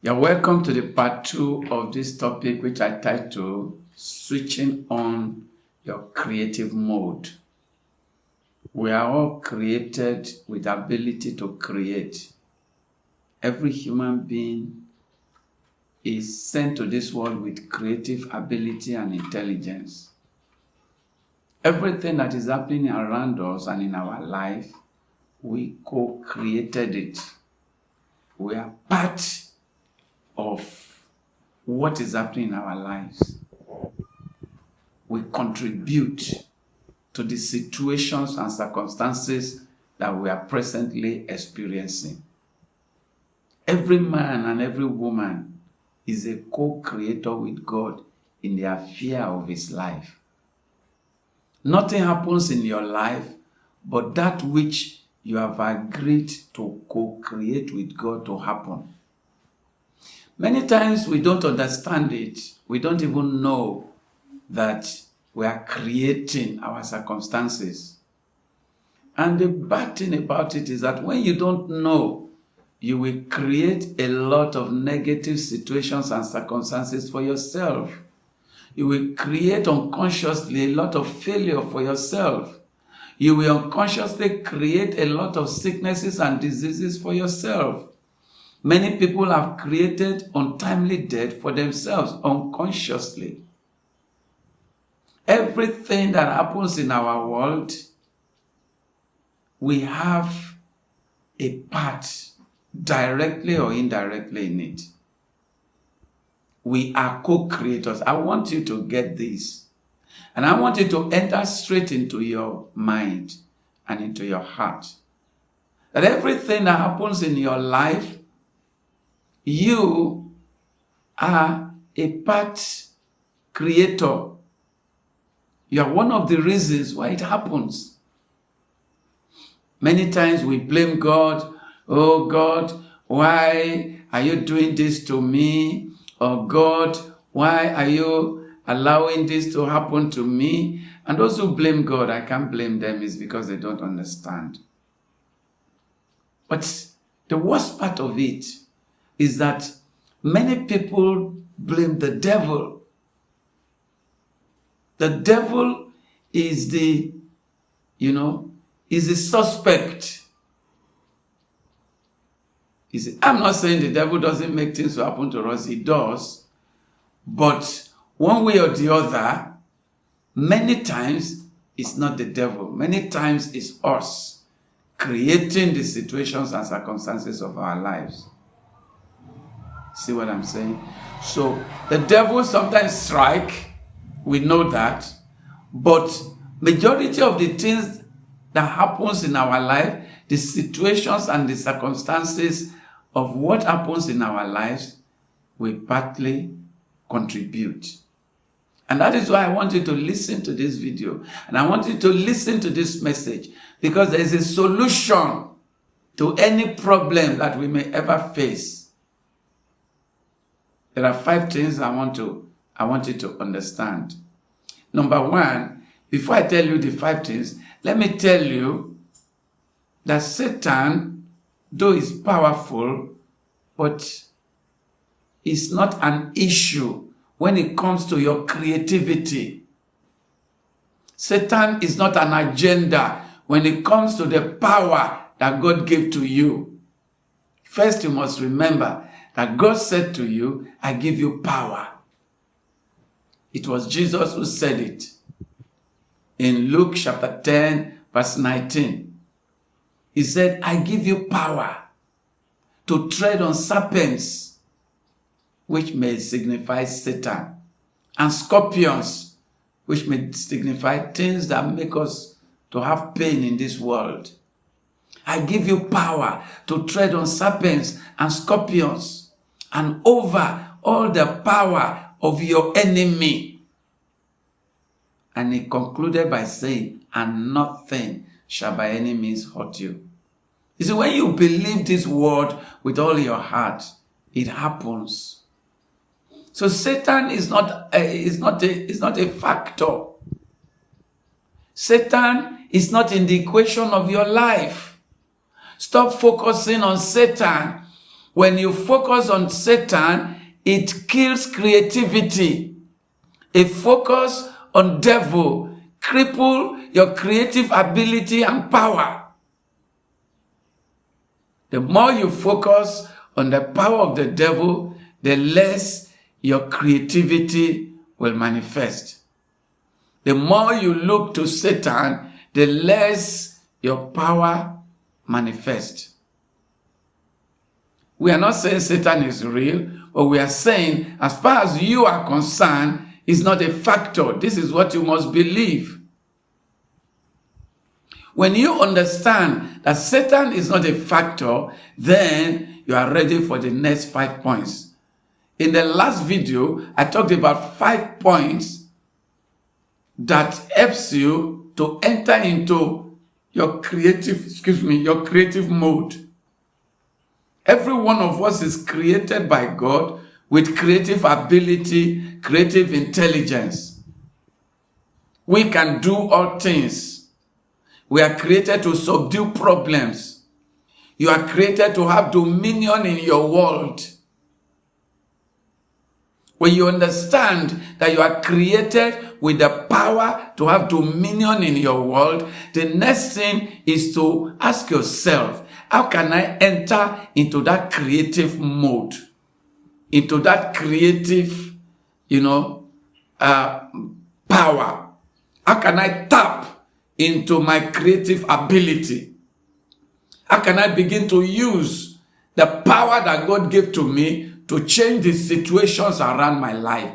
You're welcome to the part 2 of this topic, which I titled Switching on Your Creative Mode. We are all created with the ability to create. Every human being is sent to this world with creative ability and intelligence. Everything that is happening around us and in our life, we co-created it. We are part of what is happening in our lives. We contribute to the situations and circumstances that we are presently experiencing. Every man and every woman is a co-creator with God in the affair of his life. Nothing happens in your life but that which you have agreed to co-create with God to happen. Many times we don't understand it. We don't even know that we are creating our circumstances. And the bad thing about it is that when you don't know, you will create a lot of negative situations and circumstances for yourself. You will create unconsciously a lot of failure for yourself. You will unconsciously create a lot of sicknesses and diseases for yourself. Many people have created untimely death for themselves unconsciously. Everything that happens in our world, we have a part, directly or indirectly, in it. We are co-creators. I want you to get this. And I want you to enter straight into your mind and into your heart. That everything that happens in your life, you are a part creator. You are one of the reasons why it happens. Many times we blame God. Oh God, why are you doing this to me? Oh God, why are you allowing this to happen to me? And those who blame God, I can't blame them, is because they don't understand. But the worst part of it is that many people blame the devil. The devil is the suspect. I'm not saying the devil doesn't make things happen to us, he does. But one way or the other, many times it's not the devil. Many times it's us creating the situations and circumstances of our lives. See what I'm saying? So the devil sometimes strikes, we know that, but majority of the things that happens in our life, the situations and the circumstances of what happens in our lives, we partly contribute. And that is why I want you to listen to this video, and I want you to listen to this message, because there is a solution to any problem that we may ever face. There are 5 things I want you to understand. Number 1, before I tell you the 5 things, let me tell you that Satan, though is powerful, but it's not an issue when it comes to your creativity. Satan is not an agenda when it comes to the power that God gave to you. First, you must remember that God said to you, I give you power. It was Jesus who said it. In Luke chapter 10, verse 19. He said, I give you power to tread on serpents, which may signify Satan, and scorpions, which may signify things that make us to have pain in this world. I give you power to tread on serpents and scorpions, and over all the power of your enemy. And he concluded by saying, and nothing shall by any means hurt you. You see, when you believe this word with all your heart, it happens. So Satan is not a factor. Satan is not in the equation of your life. Stop focusing on Satan When you focus on Satan, it kills creativity. A focus on devil cripple your creative ability and power. The more you focus on the power of the devil, the less your creativity will manifest. The more you look to Satan, the less your power manifests. We are not saying Satan is real, but we are saying as far as you are concerned, it's not a factor. This is what you must believe. When you understand that Satan is not a factor, then you are ready for the next 5 points. In the last video, I talked about 5 points that helps you to enter into your creative mode. Every one of us is created by God with creative ability, creative intelligence. We can do all things. We are created to subdue problems. You are created to have dominion in your world. When you understand that you are created with the power to have dominion in your world, the next thing is to ask yourself, how can I enter into that creative mode? Into that creative, power? How can I tap into my creative ability? How can I begin to use the power that God gave to me to change the situations around my life?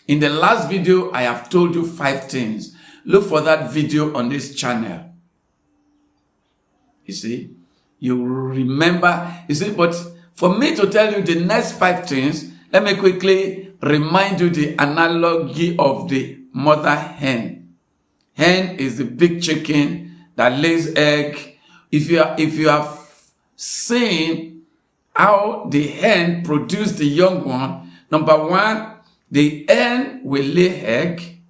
In the last video, I have told you 5 things. Look for that video on this channel. You see, you remember, but for me to tell you the next 5 things, let me quickly remind you the analogy of the mother hen. Hen is the big chicken that lays egg. If you have seen how the hen produces the young one, number 1, the hen will lay egg.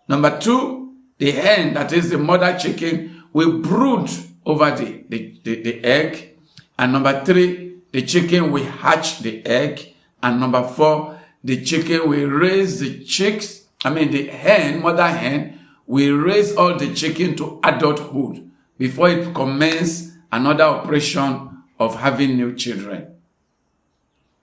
Number 2, the hen, that is the mother chicken, will brood over the egg. And number 3, the chicken will hatch the egg. And number 4, the chicken will raise the chicks. The hen, mother hen, will raise all the chicken to adulthood before it commences another operation of having new children.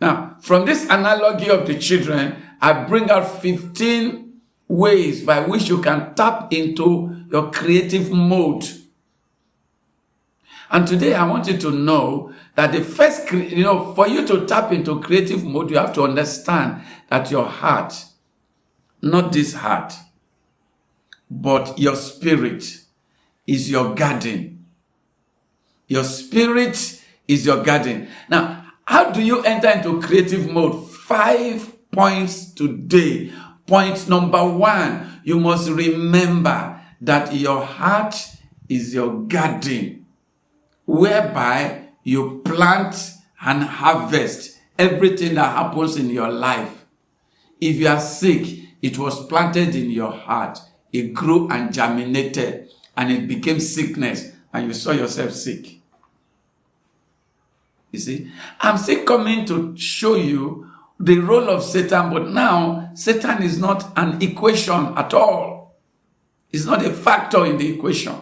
Now, from this analogy of the children, I bring out 15 ways by which you can tap into your creative mode. And today I want you to know that the first, for you to tap into creative mode, you have to understand that your heart, not this heart, but your spirit is your garden. Your spirit is your garden. Now, how do you enter into creative mode? 5 points today. Point number 1, you must remember that your heart is your garden, whereby you plant and harvest everything that happens in your life. If you are sick, it was planted in your heart. It grew and germinated, and it became sickness, and you saw yourself sick. You see, I'm still coming to show you the role of Satan, but now Satan is not an equation at all. It's not a factor in the equation.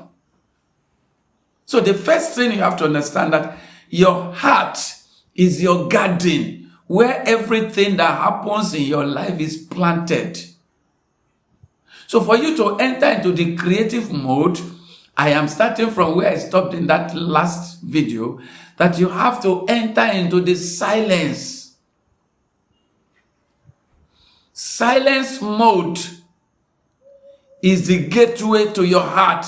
So the first thing you have to understand that your heart is your garden, where everything that happens in your life is planted. So for you to enter into the creative mode, I am starting from where I stopped in that last video, that you have to enter into the silence. Silence mode is the gateway to your heart.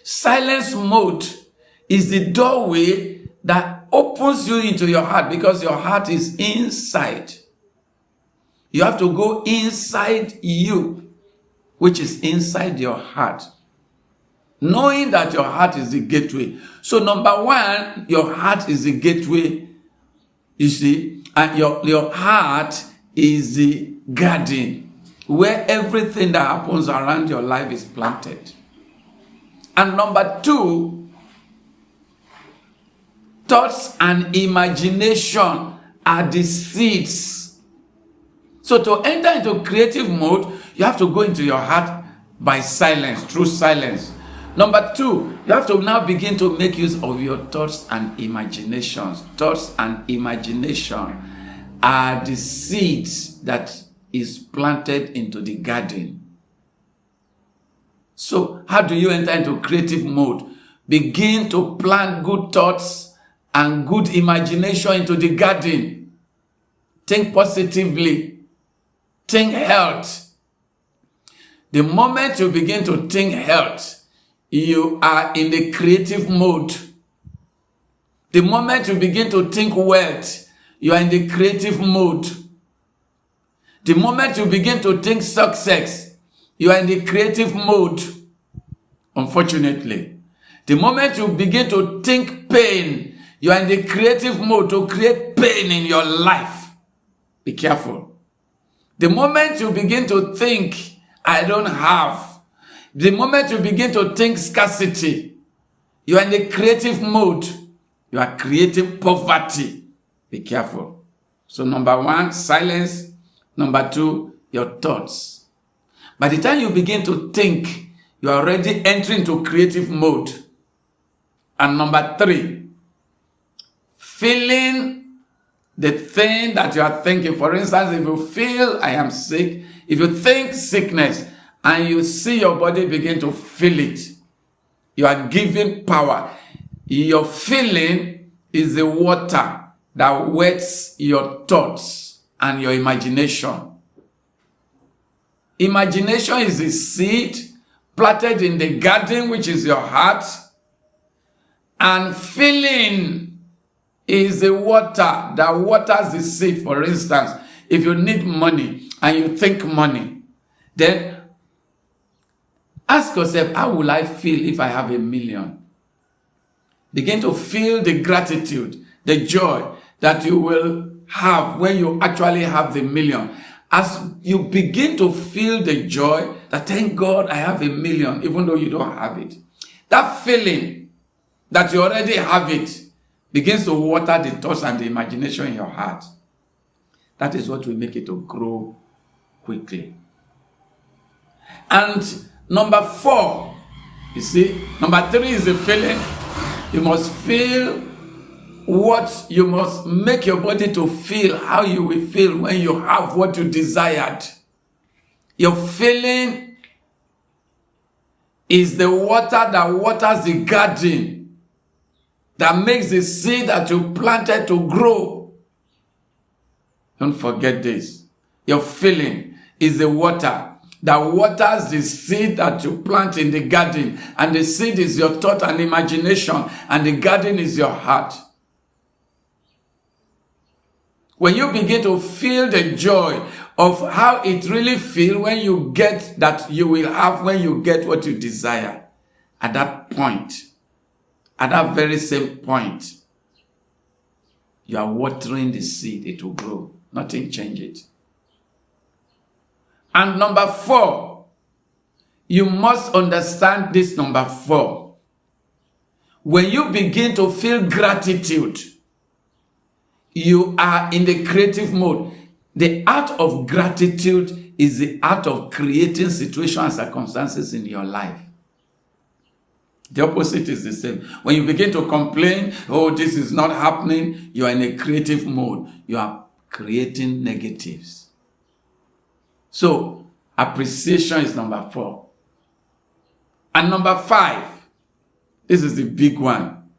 Silence mode is the doorway that opens you into your heart, because your heart is inside. You have to go inside you, which is inside your heart, knowing that your heart is the gateway. So number 1, your heart is the gateway, you see, and your heart is the garden where everything that happens around your life is planted. And number 2, thoughts and imagination are the seeds. So to enter into creative mode, you have to go into your heart by silence, through silence. Number 2, you have to now begin to make use of your thoughts and imaginations. Thoughts and imagination are the seeds that is planted into the garden. So how do you enter into creative mode? Begin to plant good thoughts and good imagination into the garden. Think positively. Think health. The moment you begin to think health, you are in the creative mode. The moment you begin to think wealth, you are in the creative mode. The moment you begin to think success, you are in the creative mode. Unfortunately, the moment you begin to think pain, you are in the creative mode to create pain in your life. Be careful. The moment you begin to think, I don't have, the moment you begin to think scarcity, you are in the creative mode. You are creating poverty. Be careful. So number 1, silence. Number 2, your thoughts. By the time you begin to think, you are already entering into creative mode. And number 3, feeling the thing that you are thinking. For instance, if you feel I am sick, if you think sickness and you see your body begin to feel it, you are giving power. Your feeling is the water that wets your thoughts and your imagination. Imagination is the seed planted in the garden, which is your heart. And feeling is the water that waters the seed. For instance, if you need money and you think money, then ask yourself, how will I feel if I have $1 million? Begin to feel the gratitude, the joy that you will have when you actually have the $1 million. As you begin to feel the joy that, thank God I have $1 million, even though you don't have it. That feeling that you already have it begins to water the thoughts and the imagination in your heart. That is what will make it to grow quickly. And number 4, you see, number 3 is the feeling. You must feel what you must make your body to feel, how you will feel when you have what you desired. Your feeling is the water that waters the garden, that makes the seed that you planted to grow. Don't forget this. Your feeling is the water that waters the seed that you plant in the garden, and the seed is your thought and imagination, and the garden is your heart. When you begin to feel the joy of how it really feels when you get that you will have, when you get what you desire, at that point, at that very same point, you are watering the seed, it will grow. Nothing changes. And number 4, you must understand this number 4. When you begin to feel gratitude, you are in the creative mode. The art of gratitude is the art of creating situations and circumstances in your life. The opposite is the same. When you begin to complain, oh, this is not happening, you are in a creative mode. You are creating negatives. So, appreciation is number 4. And number 5, this is the big one.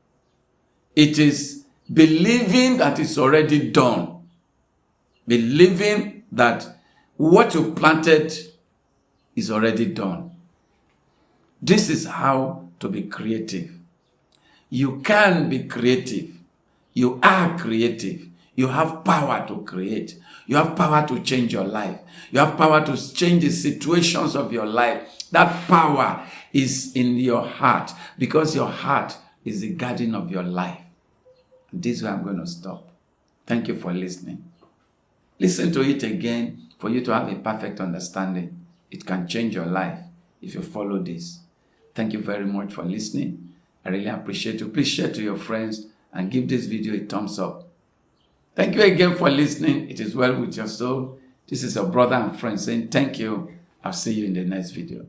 It is believing that it's already done. Believing that what you planted is already done. This is how to be creative. You can be creative. You are creative. You have power to create. You have power to change your life. You have power to change the situations of your life. That power is in your heart, because your heart is the garden of your life. This is where I'm going to stop. Thank you for listening. Listen to it again for you to have a perfect understanding. It can change your life if you follow this. Thank you very much for listening. I really appreciate you. Please share to your friends and give this video a thumbs up. Thank you again for listening. It is well with your soul. This is a brother and friend saying thank you. I'll see you in the next video.